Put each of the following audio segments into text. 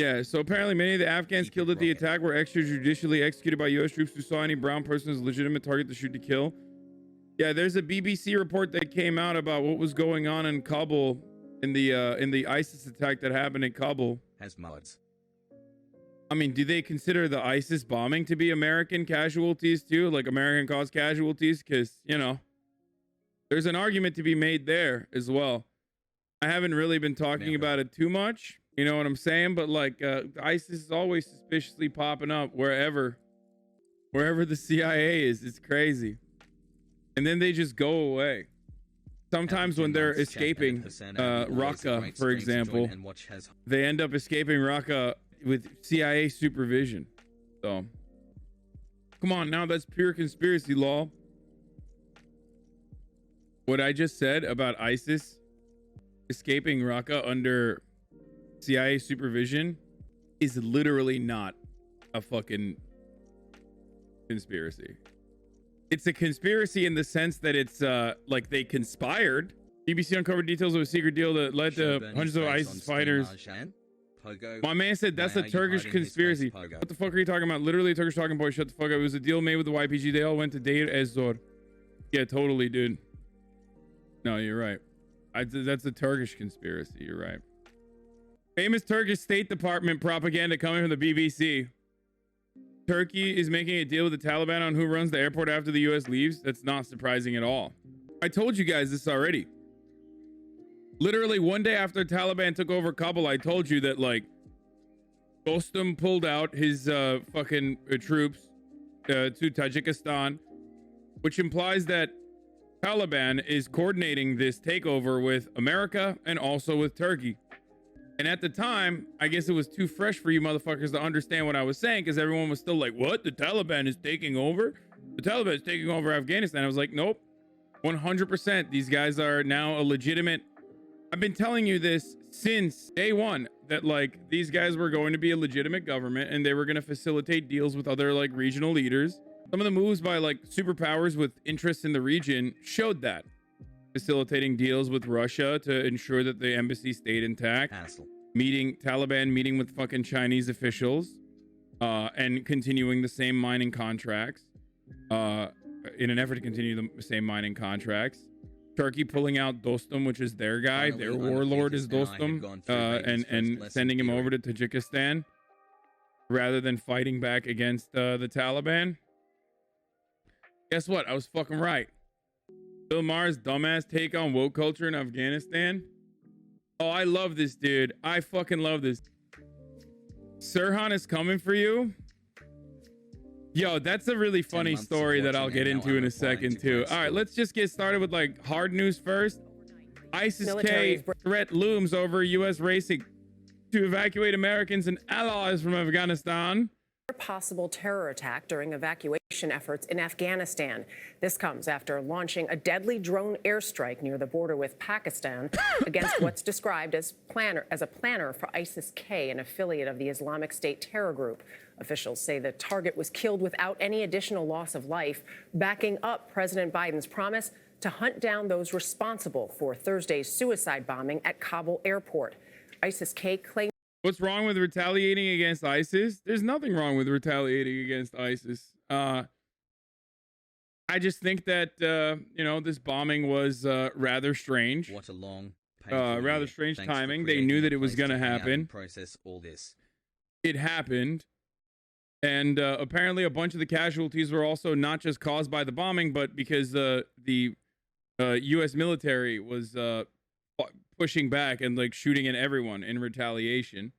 Yeah, so apparently many of the Afghans killed at the attack were extrajudicially executed by U.S. troops who saw any brown person as a legitimate target to shoot to kill. Yeah, there's a BBC report that came out about what was going on in Kabul in the ISIS attack that happened in Kabul. I mean, do they consider the ISIS bombing to be American casualties too? Like American caused casualties? Because, you know, there's an argument to be made there as well. I haven't really been talking about it too much. You know what I'm saying? But like ISIS is always suspiciously popping up wherever the CIA is. It's crazy. And then they just go away. Sometimes when they're escaping Raqqa, for example, they end up escaping Raqqa with CIA supervision. So, come on, now that's pure conspiracy law. What I just said about ISIS escaping Raqqa under CIA supervision is literally not a fucking conspiracy. It's a conspiracy in the sense that it's like they conspired. BBC uncovered details of a secret deal that led to hundreds of ISIS fighters. My man said that's a Turkish conspiracy. What the fuck are you talking about? Literally a Turkish talking boy. Shut the fuck up. It was a deal made with the YPG. They all went to Deir ez-Zor. Yeah, totally, dude. No, you're right. That's a Turkish conspiracy. You're right. Famous Turkish State Department propaganda coming from the BBC. Turkey is making a deal with the Taliban on who runs the airport after the US leaves. That's not surprising at all. I told you guys this already. Literally one day after Taliban took over Kabul, I told you that like Dostum pulled out his fucking troops to Tajikistan, which implies that Taliban is coordinating this takeover with America and also with Turkey. And at the time, I guess it was too fresh for you motherfuckers to understand what I was saying, because everyone was still like, what? The Taliban is taking over? The Taliban is taking over Afghanistan. I was like, nope, 100%. These guys are now a legitimate. I've been telling you this since day one, that like these guys were going to be a legitimate government and they were going to facilitate deals with other like regional leaders. Some of the moves by like superpowers with interests in the region showed that. Facilitating deals with Russia to ensure that the embassy stayed intact. Taliban meeting with fucking Chinese officials and continuing the same mining contracts in an effort to continue the same mining contracts. Turkey pulling out Dostum, which is their guy. Their warlord is Dostum, and sending him over to Tajikistan rather than fighting back against the Taliban. Guess what? I was fucking right. Bill Maher's dumbass take on woke culture in Afghanistan. Oh, I love this, dude. I fucking love this. Sirhan is coming for you. Yo, that's a really funny story that I'll get into in a second, too. All right, let's just get started with like hard news first. ISIS-K threat looms over U.S. racing to evacuate Americans and allies from Afghanistan. Possible terror attack during evacuation efforts in Afghanistan. This comes after launching a deadly drone airstrike near the border with Pakistan against what's described as a planner for ISIS-K, an affiliate of the Islamic State terror group. Officials say the target was killed without any additional loss of life, backing up President Biden's promise to hunt down those responsible for Thursday's suicide bombing at Kabul airport. ISIS-K claims. What's wrong with retaliating against ISIS? There's nothing wrong with retaliating against ISIS. I just think that, you know, this bombing was rather strange. What a long, rather strange timing. They knew that it was going to happen. Process all this. It happened. And apparently a bunch of the casualties were also not just caused by the bombing, but because the U.S. military was pushing back and like shooting at everyone in retaliation.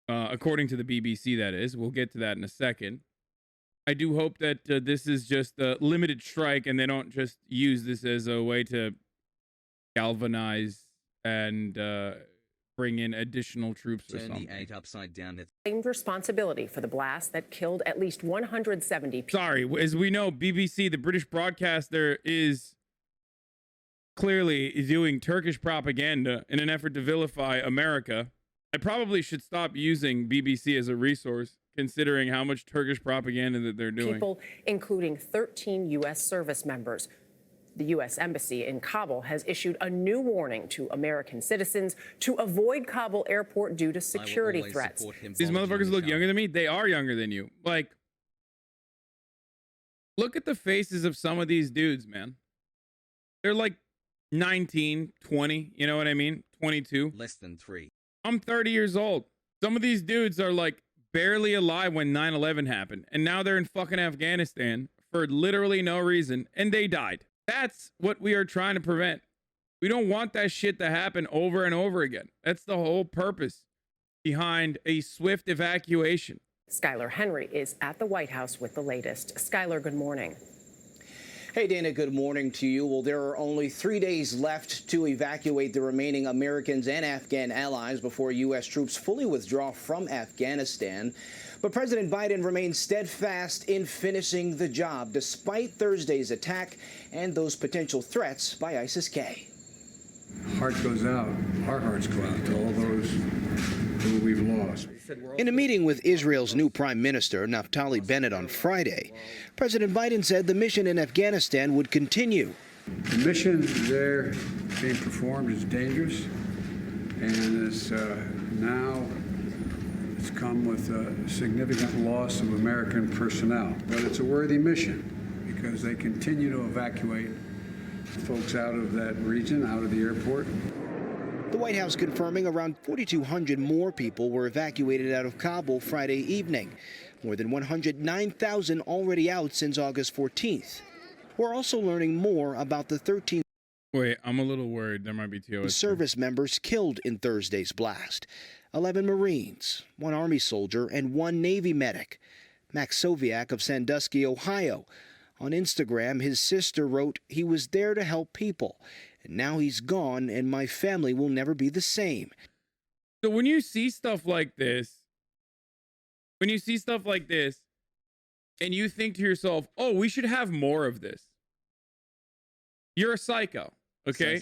According to the BBC, that is. We'll get to that in a second. I do hope that this is just a limited strike and they don't just use this as a way to galvanize and bring in additional troops or something. Turn the 8 upside down. Claimed responsibility for the blast that killed at least 170 people. Sorry, as we know, BBC, the British broadcaster, is clearly doing Turkish propaganda in an effort to vilify America. I probably should stop using BBC as a resource, considering how much Turkish propaganda that they're doing. People, including 13 U.S. service members. The U.S. Embassy in Kabul has issued a new warning to American citizens to avoid Kabul airport due to security threats. These motherfuckers look younger than me. They are younger than you. Like, look at the faces of some of these dudes, man. They're like 19, 20, you know what I mean? 22. Less than 3. I'm 30 years old. Some of these dudes are like barely alive when 9/11 happened. And now they're in fucking Afghanistan for literally no reason. And they died. That's what we are trying to prevent. We don't want that shit to happen over and over again. That's the whole purpose behind a swift evacuation. Skylar Henry is at the White House with the latest. Skylar, good morning. Hey, Dana, good morning to you. Well, there are only 3 days left to evacuate the remaining Americans and Afghan allies before U.S. troops fully withdraw from Afghanistan. But President Biden remains steadfast in finishing the job, despite Thursday's attack and those potential threats by ISIS-K. Heart goes out, our hearts go out to all those who we've lost. In a meeting with Israel's new Prime Minister, Naftali Bennett, on Friday, President Biden said the mission in Afghanistan would continue. The mission there being performed is dangerous, and it's now it's come with a significant loss of American personnel. But it's a worthy mission because they continue to evacuate folks out of that region, out of the airport. The White House confirming around 4,200 more people were evacuated out of Kabul Friday evening. More than 109,000 already out since August 14th. We're also learning more about the 13 Wait, I'm a little worried. There might be TOS. service members killed in Thursday's blast. 11 Marines, 1 Army soldier, and 1 Navy medic. Max Soviak of Sandusky, Ohio. On Instagram, his sister wrote, "He was there to help people. And now he's gone, and my family will never be the same." So when you see stuff like this, and you think to yourself, oh, we should have more of this, you're a psycho, okay?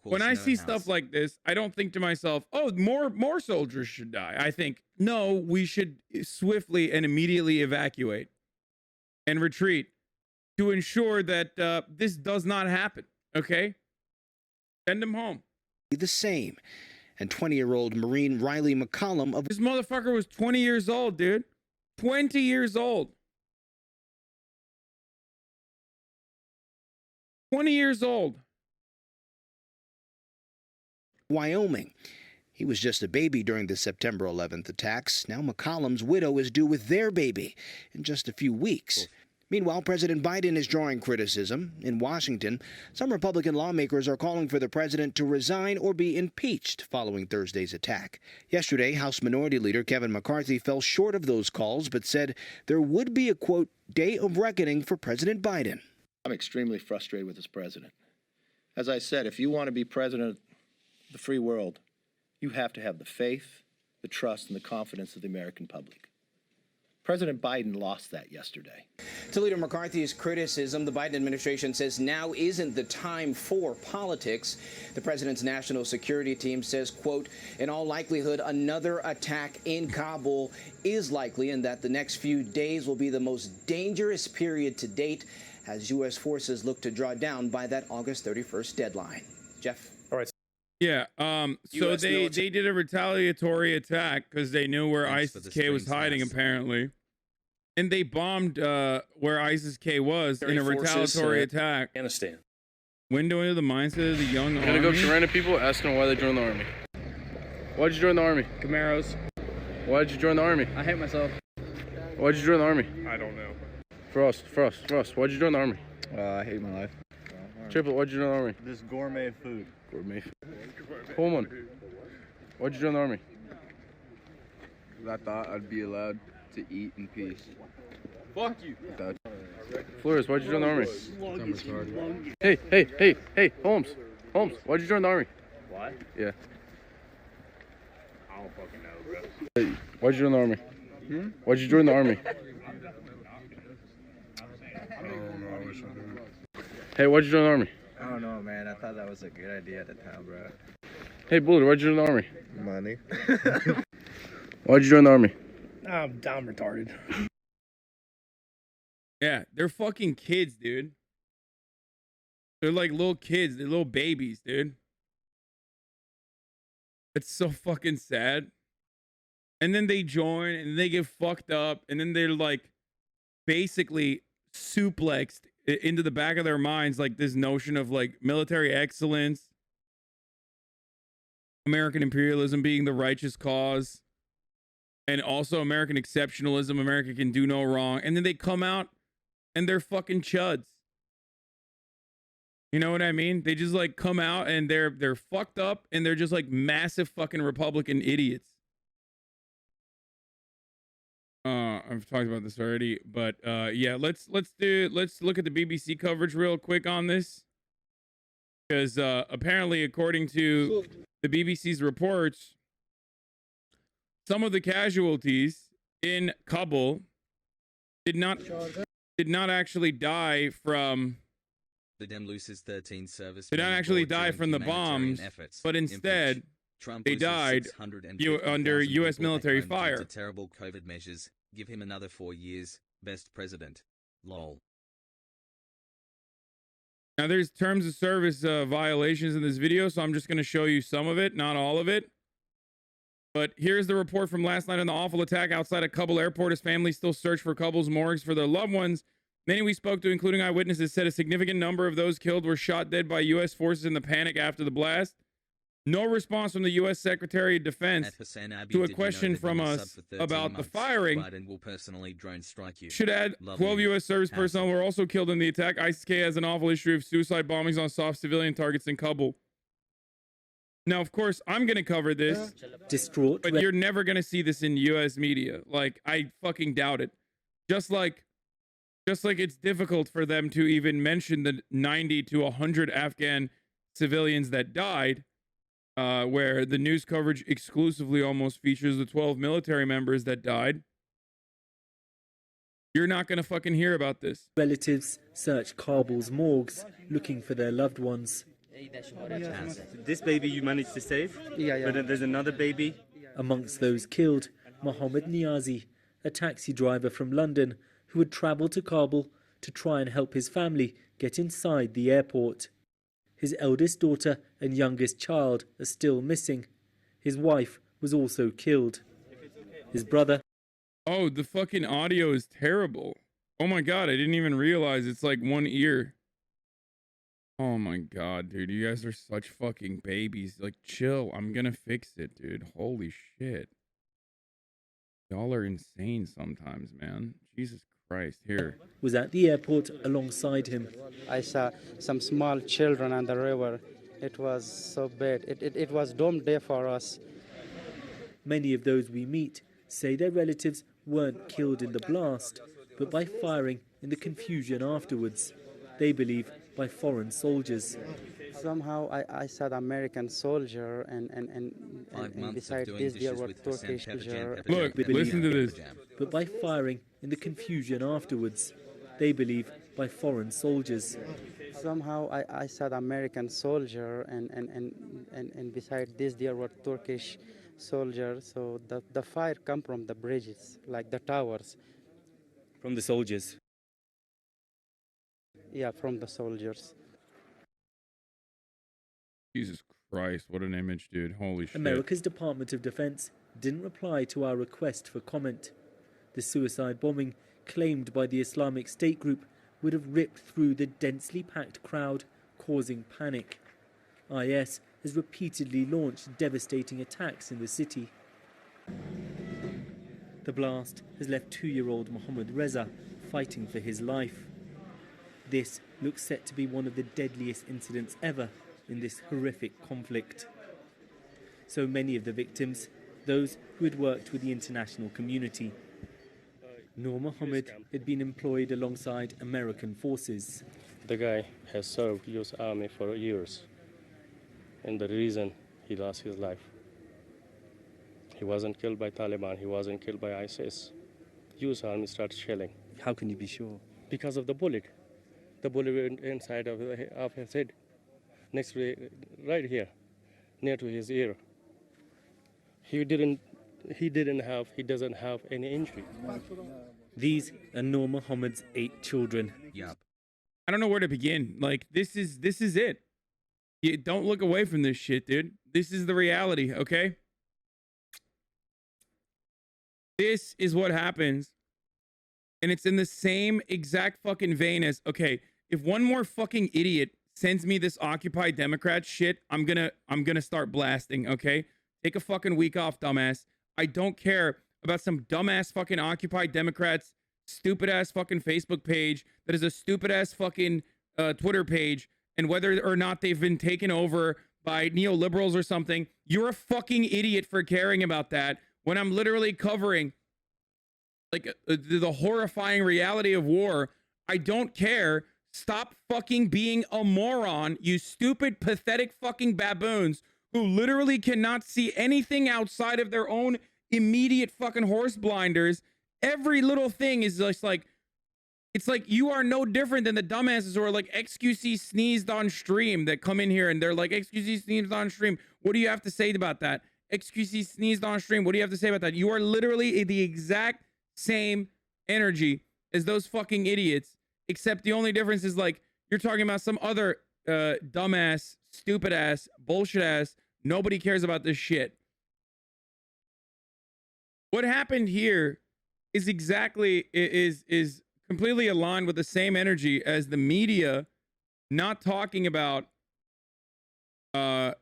When I see stuff like this, I don't think to myself, oh, more soldiers should die. I think, no, we should swiftly and immediately evacuate and retreat to ensure that this does not happen, okay? Send him home. The same. And 20-year-old Marine Riley McCollum of This motherfucker was 20 years old, dude. 20 years old. 20 years old. Wyoming. He was just a baby during the September 11th attacks. Now McCollum's widow is due with their baby in just a few weeks. Meanwhile, President Biden is drawing criticism. In Washington, some Republican lawmakers are calling for the president to resign or be impeached following Thursday's attack. Yesterday, House Minority Leader Kevin McCarthy fell short of those calls, but said there would be a, quote, day of reckoning for President Biden. I'm extremely frustrated with this president. As I said, if you want to be president of the free world, you have to have the faith, the trust, and the confidence of the American public. President Biden lost that yesterday. To Leader McCarthy's criticism, the Biden administration says now isn't the time for politics. The president's national security team says, quote, in all likelihood, another attack in Kabul is likely, and that the next few days will be the most dangerous period to date as U.S. forces look to draw down by that August 31st deadline. Jeff? All right. Yeah, so they did a retaliatory attack because they knew where ISIS-K was hiding, apparently. And they bombed where ISIS-K was in a retaliatory attack. Afghanistan. Window into the mindset of the young army. I'm gonna go to random people asking them why they joined the army. Why'd you join the army? Camaros. Why'd you join the army? I hate myself. Why'd you join the army? I don't know. Frost, why'd you join the army? I hate my life. Triple, why'd you join the army? This gourmet food. Gourmet food. Pullman, why'd you join the army? I thought I'd be allowed to eat in peace. Fuck you. Flores, why'd you join the army? Hey, Holmes, why'd you join the army? Why? Yeah. I don't fucking know, bro. Hey, why'd you join the army? Why'd you join the army? I don't know, I wish I did. Hey, why'd you join the army? I don't know, man. I thought that was a good idea at the time, bro. Hey, Bullard, why'd you join the army? Money. Why'd you join the army? I'm retarded. Yeah, they're fucking kids, dude. They're like little kids. They're little babies, dude. It's so fucking sad. And then they join and they get fucked up. And then they're like basically suplexed into the back of their minds, like this notion of like military excellence, American imperialism being the righteous cause, and also American exceptionalism. America can do no wrong. And then they come out and they're fucking chuds. You know what I mean? They just like come out and they're fucked up and they're just like massive fucking Republican idiots. I've talked about this already, but yeah, let's look at the BBC coverage real quick on this, because apparently, according to the BBC's reports, some of the casualties in Kabul did not actually die from. The Dem loses 13 service. Did not actually die from the bombs, but instead they died under U.S. military fire. Terrible COVID measures. Give him another 4 years. Best president. Lol. Now there's terms of service violations in this video, so I'm just going to show you some of it, not all of it. But here's the report from last night on the awful attack outside of Kabul airport as families still search for Kabul's morgues for their loved ones. Many we spoke to, including eyewitnesses, said a significant number of those killed were shot dead by U.S. forces in the panic after the blast. No response from the U.S. Secretary of Defense to a question from us about the firing. Biden will personally drone strike you. Should add 12 U.S. service personnel were also killed in the attack. ISIS-K has an awful history of suicide bombings on soft civilian targets in Kabul. Now, of course, I'm going to cover this, distraught, but you're never going to see this in U.S. media. Like, I fucking doubt it. Just like it's difficult for them to even mention the 90 to 100 Afghan civilians that died, where the news coverage exclusively almost features the 12 military members that died. You're not going to fucking hear about this. Relatives search Kabul's morgues looking for their loved ones. This baby you managed to save? Yeah. But then there's another baby. Amongst those killed, Mohammed Niazi, a taxi driver from London who had travelled to Kabul to try and help his family get inside the airport. His eldest daughter and youngest child are still missing. His wife was also killed. His brother... Oh, the fucking audio is terrible. Oh my god, I didn't even realize it's like one ear. Oh my god, dude, you guys are such fucking babies. Like, chill, I'm gonna fix it, dude. Holy shit. Y'all are insane sometimes, man. Jesus Christ, here. Was at the airport alongside him. I saw some small children on the river. It was so bad. It was dumb day for us. Many of those we meet say their relatives weren't killed in the blast, but by firing in the confusion afterwards. They believe by foreign soldiers. Somehow I saw the American soldier and beside this there were Turkish soldier. Look, listen to this. But by firing in the confusion afterwards, they believe by foreign soldiers. Somehow I saw the American soldier and beside this there were Turkish soldiers. So the fire come from the bridges, like the towers. From the soldiers? Yeah, from the soldiers. Jesus Christ, what an image, dude. Holy shit. America's Department of Defense didn't reply to our request for comment. The suicide bombing, claimed by the Islamic State group, would have ripped through the densely packed crowd, causing panic. IS has repeatedly launched devastating attacks in the city. The blast has left 2-year-old Mohammed Reza fighting for his life. This looks set to be one of the deadliest incidents ever in this horrific conflict. So many of the victims, those who had worked with the international community. Nur Mohammed had been employed alongside American forces. The guy has served U.S. Army for years, and the reason he lost his life. He wasn't killed by Taliban, he wasn't killed by ISIS. U.S. Army started shelling. How can you be sure? Because of the bullet. The bullet went inside of his head, next to, right here, near to his ear. He doesn't have any injury. These are Nur Mohammed's 8 children. Yup. I don't know where to begin. Like, this is it. You don't look away from this shit, dude. This is the reality, okay? This is what happens. And it's in the same exact fucking vein as, okay, if one more fucking idiot sends me this Occupy Democrat shit, I'm gonna start blasting, okay? Take a fucking week off, dumbass. I don't care about some dumbass fucking Occupy Democrats stupid ass fucking Facebook page that is a stupid ass fucking Twitter page, and whether or not they've been taken over by neoliberals or something. You're a fucking idiot for caring about that when I'm literally covering like the horrifying reality of war. I don't care. Stop fucking being a moron, you stupid, pathetic fucking baboons who literally cannot see anything outside of their own immediate fucking horse blinders. Every little thing is just like, it's like you are no different than the dumbasses who are like, XQC sneezed on stream, that come in here and they're like, XQC sneezed on stream. What do you have to say about that? XQC sneezed on stream. What do you have to say about that? You are literally the exact same energy as those fucking idiots, except the only difference is like, you're talking about some other dumbass, stupid ass, bullshit ass. Nobody cares about this shit. What happened here is exactly is completely aligned with the same energy as the media not talking about the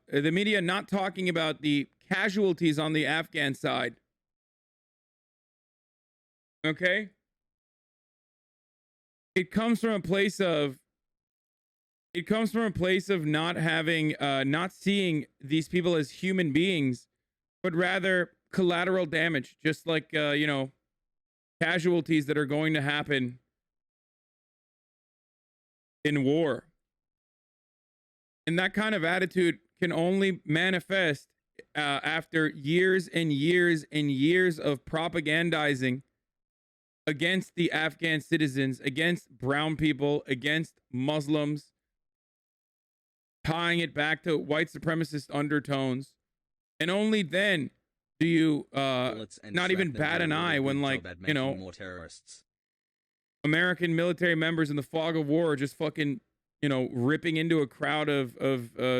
casualties on the Afghan side. Okay? It comes from a place of not having not seeing these people as human beings, but rather collateral damage, just like you know, casualties that are going to happen in war. And that kind of attitude can only manifest after years and years and years of propagandizing against the Afghan citizens, against brown people, against Muslims, tying it back to white supremacist undertones. And only then do you not even bat an eye when, like, you know, more terrorists. American military members in the fog of war are just fucking, you know, ripping into a crowd of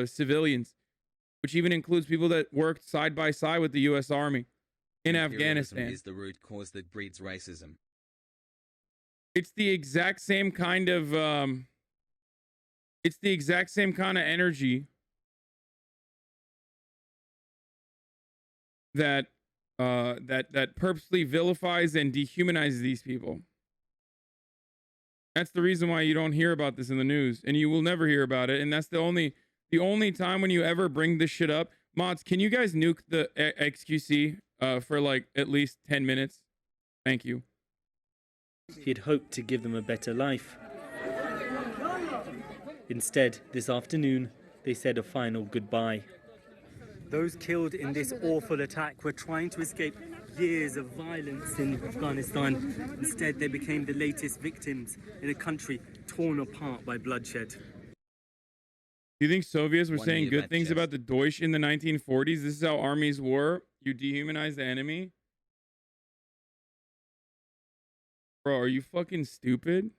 civilians, which even includes people that worked side by side with the U.S. Army in Afghanistan. Is the root cause that breeds racism. It's the exact same kind of energy that that purposely vilifies and dehumanizes these people. That's the reason why you don't hear about this in the news, and you will never hear about it. And that's the only time when you ever bring this shit up. Mods, can you guys nuke the XQC for like at least 10 minutes? Thank you. He had hoped to give them a better life. Instead, this afternoon, they said a final goodbye. Those killed in this awful attack were trying to escape years of violence in Afghanistan. Instead, they became the latest victims in a country torn apart by bloodshed. Do you think Soviets were saying good things about the Deutsch in the 1940s? This is how armies were. You dehumanize the enemy. Bro, are you fucking stupid?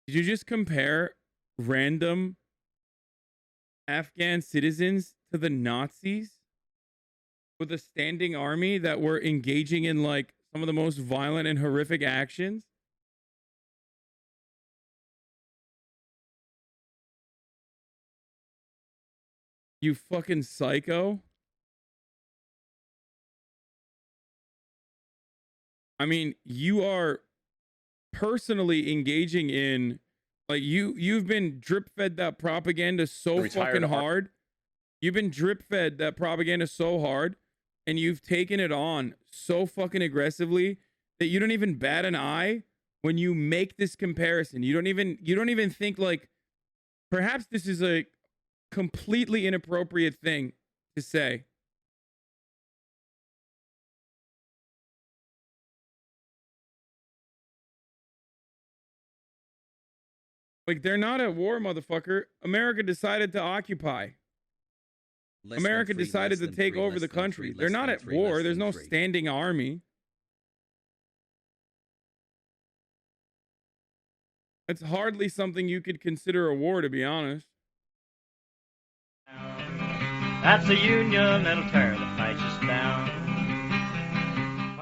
Did you just compare random Afghan citizens to the Nazis with a standing army that were engaging in like some of the most violent and horrific actions? You fucking psycho. I mean, you are personally engaging in, like, you've been drip fed that propaganda so fucking hard. You've been drip fed that propaganda so hard, and you've taken it on so fucking aggressively that you don't even bat an eye when you make this comparison. You don't even think like, perhaps this is a completely inappropriate thing to say. Like, they're not at war, motherfucker. America decided to occupy. America decided to take over the country. They're not at war. There's no standing army. It's hardly something you could consider a war, to be honest. That's the Union that'll tear the fascists down.